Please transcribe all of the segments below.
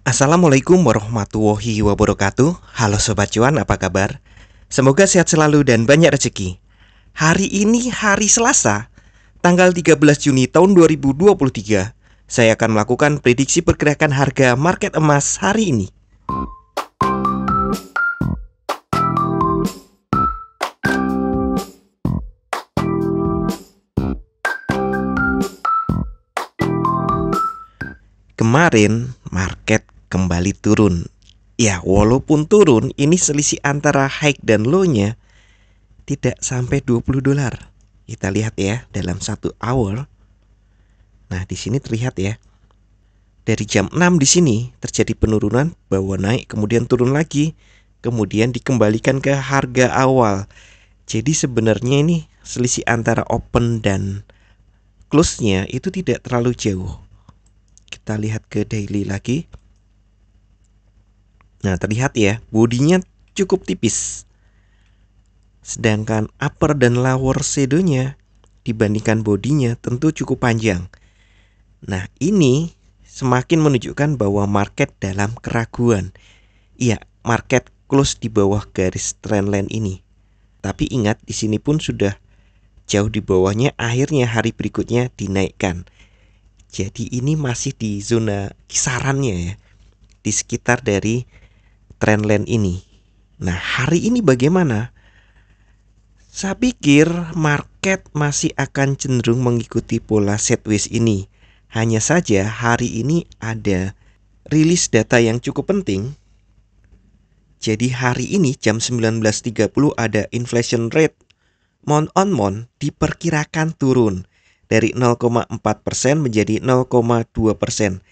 Assalamualaikum warahmatullahi wabarakatuh. Halo Sobat Cuan, apa kabar? Semoga sehat selalu dan banyak rezeki. Hari ini hari Selasa, tanggal 13 Juni tahun 2023. Saya akan melakukan prediksi pergerakan harga market emas hari ini. Kemarin market kembali turun. Ya, walaupun turun, ini selisih antara high dan low-nya tidak sampai 20 dolar. Kita lihat ya dalam satu hour. Nah, di sini terlihat ya. Dari jam 6 di sini terjadi penurunan, bahwa naik kemudian turun lagi, kemudian dikembalikan ke harga awal. Jadi sebenarnya ini selisih antara open dan close-nya itu tidak terlalu jauh. Kita lihat ke daily lagi. Nah, terlihat ya, bodinya cukup tipis. Sedangkan upper dan lower shadow-nya dibandingkan bodinya tentu cukup panjang. Nah, ini semakin menunjukkan bahwa market dalam keraguan. Iya, market close di bawah garis trendline ini. Tapi ingat, di sini pun sudah jauh di bawahnya, akhirnya hari berikutnya dinaikkan. Jadi ini masih di zona kisarannya ya, di sekitar dari trendline ini. Nah, hari ini bagaimana? Saya pikir market masih akan cenderung mengikuti pola sideways ini. Hanya saja hari ini ada rilis data yang cukup penting. Jadi hari ini jam 19.30 ada inflation rate month on month diperkirakan turun dari 0,4% menjadi 0,2%.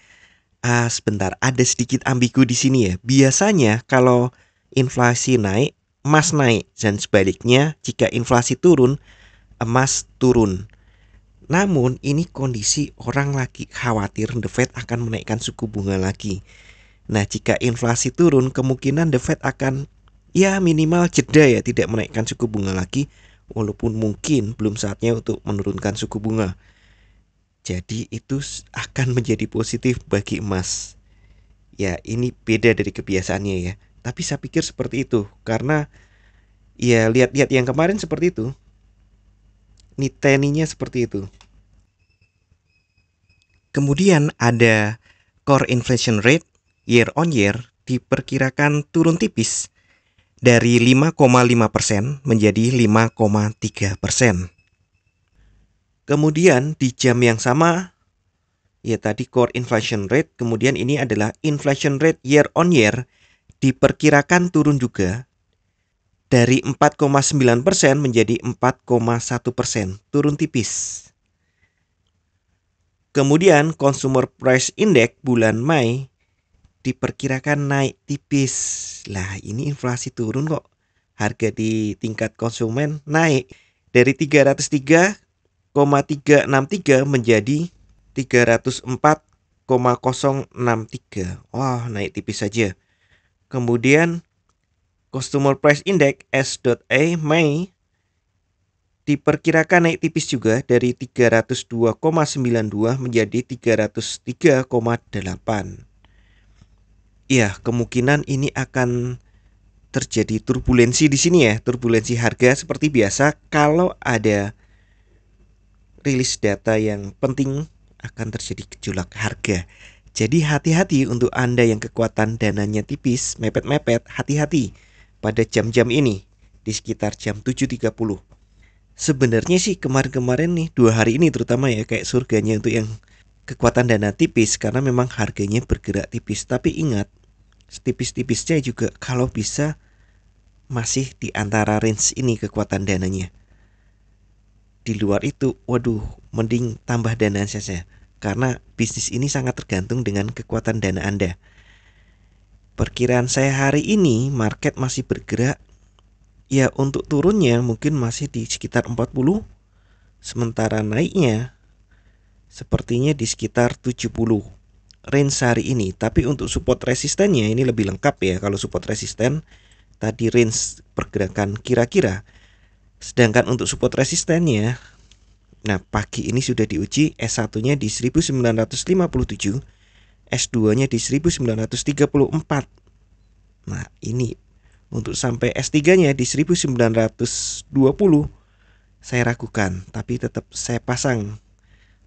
Sebentar, ada sedikit ambigu di sini ya. Biasanya kalau inflasi naik, emas naik, dan sebaliknya jika inflasi turun, emas turun. Namun ini kondisi orang lagi khawatir The Fed akan menaikkan suku bunga lagi. Nah, jika inflasi turun, kemungkinan The Fed akan minimal jeda ya, tidak menaikkan suku bunga lagi, walaupun mungkin belum saatnya untuk menurunkan suku bunga. Jadi itu akan menjadi positif bagi emas. Ya, ini beda dari kebiasaannya ya. Tapi saya pikir seperti itu karena ya lihat-lihat yang kemarin seperti itu. Niteninya seperti itu. Kemudian ada core inflation rate year on year diperkirakan turun tipis dari 5,5% menjadi 5,3%. Kemudian di jam yang sama, ya tadi core inflation rate, kemudian ini adalah inflation rate year on year diperkirakan turun juga dari 4,9% menjadi 4,1%, turun tipis. Kemudian consumer price index bulan Mei diperkirakan naik tipis. Lah, ini inflasi turun kok. Harga di tingkat konsumen naik dari 303,363 menjadi 304,063. Wah, naik tipis saja. Kemudian Consumer Price Index S.A Mei diperkirakan naik tipis juga dari 302,92 menjadi 303,8. Iya, kemungkinan ini akan terjadi turbulensi di sini ya, turbulensi harga seperti biasa kalau ada rilis data yang penting akan terjadi gejolak harga. Jadi hati-hati untuk Anda yang kekuatan dananya tipis, mepet-mepet, hati-hati pada jam-jam ini di sekitar jam 7.30. Sebenarnya sih kemarin-kemarin nih 2 hari ini terutama ya kayak surganya untuk yang kekuatan dana tipis karena memang harganya bergerak tipis. Tapi ingat, setipis-tipisnya juga kalau bisa masih di antara range ini kekuatan dananya. Di luar itu, waduh, mending tambah dana saja karena bisnis ini sangat tergantung dengan kekuatan dana Anda. Perkiraan saya hari ini market masih bergerak. Ya, untuk turunnya mungkin masih di sekitar 40. Sementara naiknya sepertinya di sekitar 70 range hari ini. Tapi untuk support resistennya ini lebih lengkap ya. Kalau support resisten tadi range pergerakan kira-kira. Sedangkan untuk support resistennya, nah pagi ini sudah diuji S1-nya di 1957, S2-nya di 1934. Nah, ini untuk sampai S3-nya di 1920 saya ragukan, tapi tetap saya pasang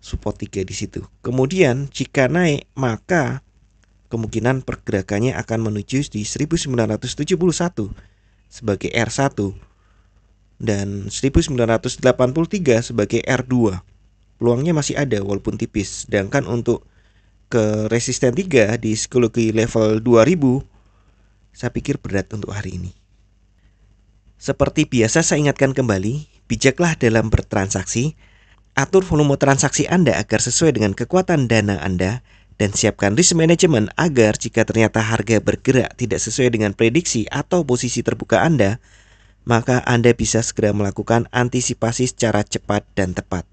support 3 di situ. Kemudian jika naik, maka kemungkinan pergerakannya akan menuju di 1971 sebagai R1 dan 1983 sebagai R2. Peluangnya masih ada walaupun tipis. Sedangkan untuk ke resisten 3 di psikologi level 2000, saya pikir berat untuk hari ini. Seperti biasa saya ingatkan kembali, bijaklah dalam bertransaksi. Atur volume transaksi Anda agar sesuai dengan kekuatan dana Anda, dan siapkan risk management agar jika ternyata harga bergerak tidak sesuai dengan prediksi atau posisi terbuka Anda, maka Anda bisa segera melakukan antisipasi secara cepat dan tepat.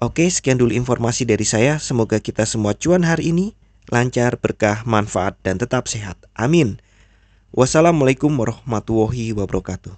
Oke, sekian dulu informasi dari saya. Semoga kita semua cuan hari ini, lancar, berkah, manfaat, dan tetap sehat. Amin. Wassalamualaikum warahmatullahi wabarakatuh.